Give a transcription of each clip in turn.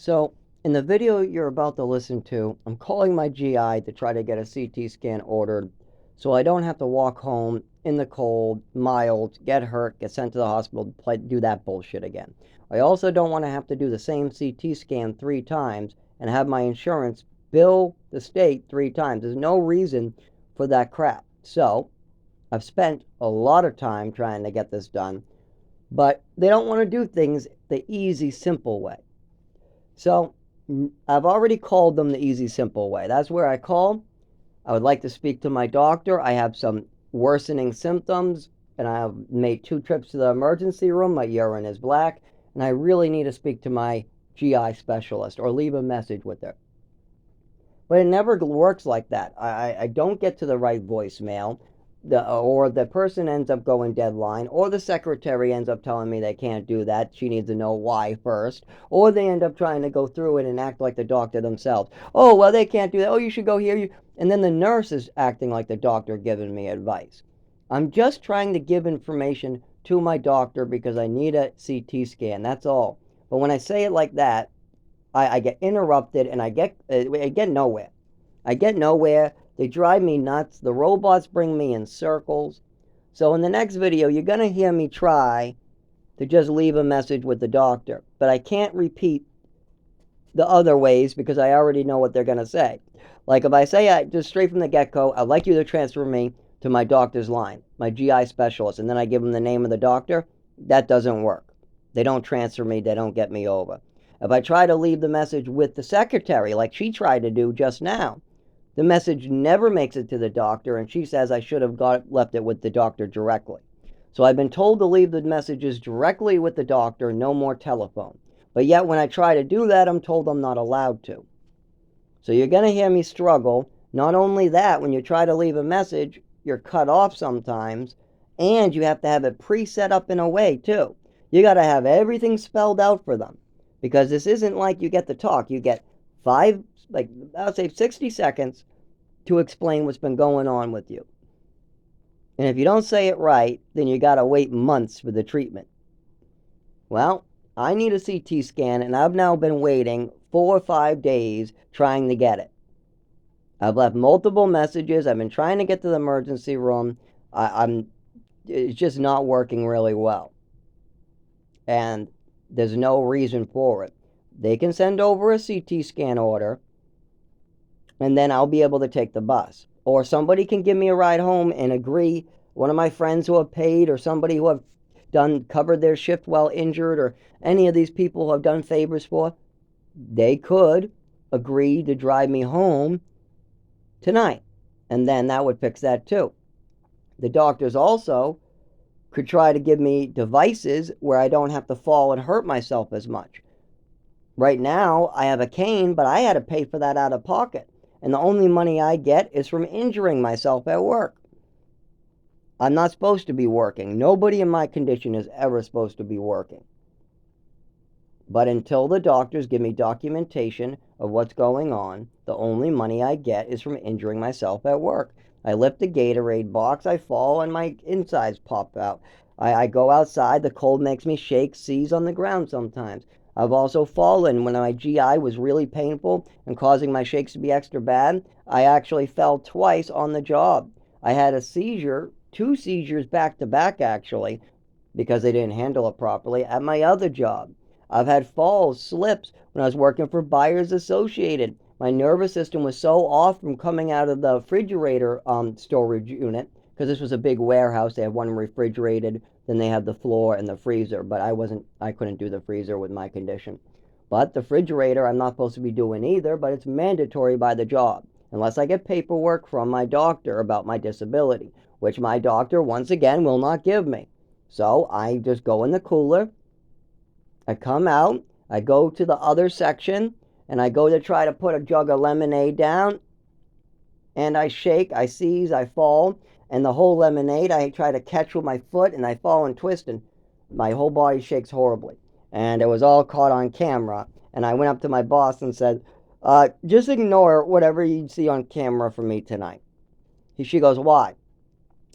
So, in the video you're about to listen to, I'm calling my GI to try to get a CT scan ordered so I don't have to walk home in the cold, mild, get hurt, get sent to the hospital, do that bullshit again. I also don't want to have to do the same CT scan 3 times and have my insurance bill the state 3 times. There's no reason for that crap. So, I've spent a lot of time trying to get this done, but they don't want to do things the easy, simple way. So I've already called them the easy, simple way. That's where I call. I would like to speak to my doctor. I have some worsening symptoms, and I have made 2 trips to the emergency room. My urine is black, and I really need to speak to my GI specialist or leave a message with her. But it never works like that. I don't get to the right voicemail. Or the person ends up going deadline, or the secretary ends up telling me they can't do that. She needs to know why first. Or they end up trying to go through it and act like the doctor themselves. Oh, well, they can't do that. Oh, you should go here. And then the nurse is acting like the doctor giving me advice. I'm just trying to give information to my doctor because I need a CT scan. That's all. But when I say it like that, I get interrupted and I get nowhere. I get nowhere. They drive me nuts. The robots bring me in circles. So in the next video, you're going to hear me try to just leave a message with the doctor. But I can't repeat the other ways because I already know what they're going to say. Like if I say just straight from the get-go, I'd like you to transfer me to my doctor's line, my GI specialist, and then I give them the name of the doctor, that doesn't work. They don't transfer me. They don't get me over. If I try to leave the message with the secretary, like she tried to do just now, the message never makes it to the doctor, and she says I should have left it with the doctor directly. So I've been told to leave the messages directly with the doctor, no more telephone. But yet when I try to do that, I'm told I'm not allowed to. So you're going to hear me struggle. Not only that, when you try to leave a message, you're cut off sometimes, and you have to have it pre-set up in a way, too. You got to have everything spelled out for them. Because this isn't like you get to talk. You get I'll say 60 seconds to explain what's been going on with you. And if you don't say it right, then you got to wait months for the treatment. Well, I need a CT scan, and I've now been waiting 4 or 5 days trying to get it. I've left multiple messages. I've been trying to get to the emergency room. It's just not working really well. And there's no reason for it. They can send over a CT scan order, and then I'll be able to take the bus. Or somebody can give me a ride home and agree. One of my friends who have paid, or somebody who have covered their shift while injured, or any of these people who have done favors for, they could agree to drive me home tonight. And then that would fix that too. The doctors also could try to give me devices where I don't have to fall and hurt myself as much. Right now, I have a cane, but I had to pay for that out of pocket. And the only money I get is from injuring myself at work. I'm not supposed to be working. Nobody in my condition is ever supposed to be working. But until the doctors give me documentation of what's going on, the only money I get is from injuring myself at work. I lift a Gatorade box, I fall, and my insides pop out. I go outside, the cold makes me shake, seize on the ground sometimes. I've also fallen when my GI was really painful and causing my shakes to be extra bad. I actually fell twice on the job. I had a seizure, 2 seizures back to back actually, because they didn't handle it properly at my other job. I've had falls, slips when I was working for Buyers Associated. My nervous system was so off from coming out of the refrigerator storage unit, because this was a big warehouse. They have one refrigerated, then they have the floor and the freezer, but I couldn't do the freezer with my condition. But the refrigerator I'm not supposed to be doing either, but it's mandatory by the job, unless I get paperwork from my doctor about my disability, which my doctor, once again, will not give me. So I just go in the cooler, I come out, I go to the other section, and I go to try to put a jug of lemonade down, and I shake, I seize, I fall, and the whole lemonade I try to catch with my foot, and I fall and twist, and my whole body shakes horribly. And it was all caught on camera, and I went up to my boss and said, just ignore whatever you see on camera for me tonight. She goes, why?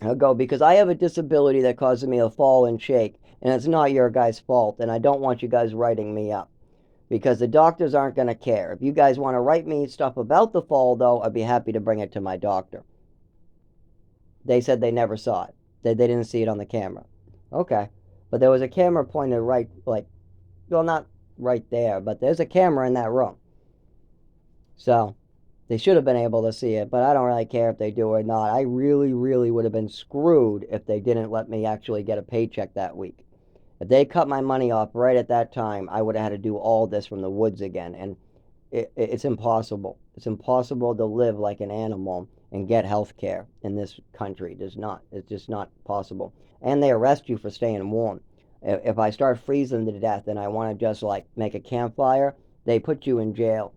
I'll go, because I have a disability that causes me to fall and shake, and it's not your guys' fault, and I don't want you guys writing me up. because the doctors aren't going to care. If you guys want to write me stuff about the fall, though, I'd be happy to bring it to my doctor. They said they never saw it. They didn't see it on the camera. Okay. But there was a camera pointed right, like, well, not right there, but there's a camera in that room. So they should have been able to see it, but I don't really care if they do or not. I really, really would have been screwed if they didn't let me actually get a paycheck that week. If they cut my money off right at that time, I would have had to do all this from the woods again, and it's impossible. It's impossible to live like an animal and get health care in this country. It's just not possible. And they arrest you for staying warm. If I start freezing to death and I want to just like make a campfire, they put you in jail.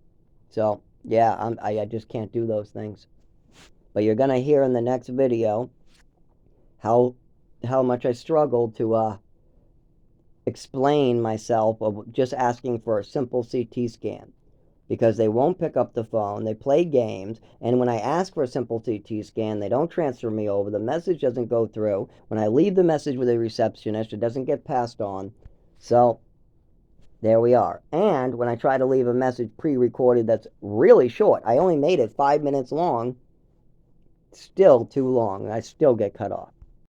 So yeah, I just can't do those things. But you're gonna hear in the next video how much I struggled to explain myself of just asking for a simple CT scan, because they won't pick up the phone, they play games, and when I ask for a simple CT scan, they don't transfer me over, the message doesn't go through. When I leave the message with a receptionist, it doesn't get passed on. So there we are. And when I try to leave a message pre-recorded that's really short, I only made it 5 minutes long, still too long, and I still get cut off.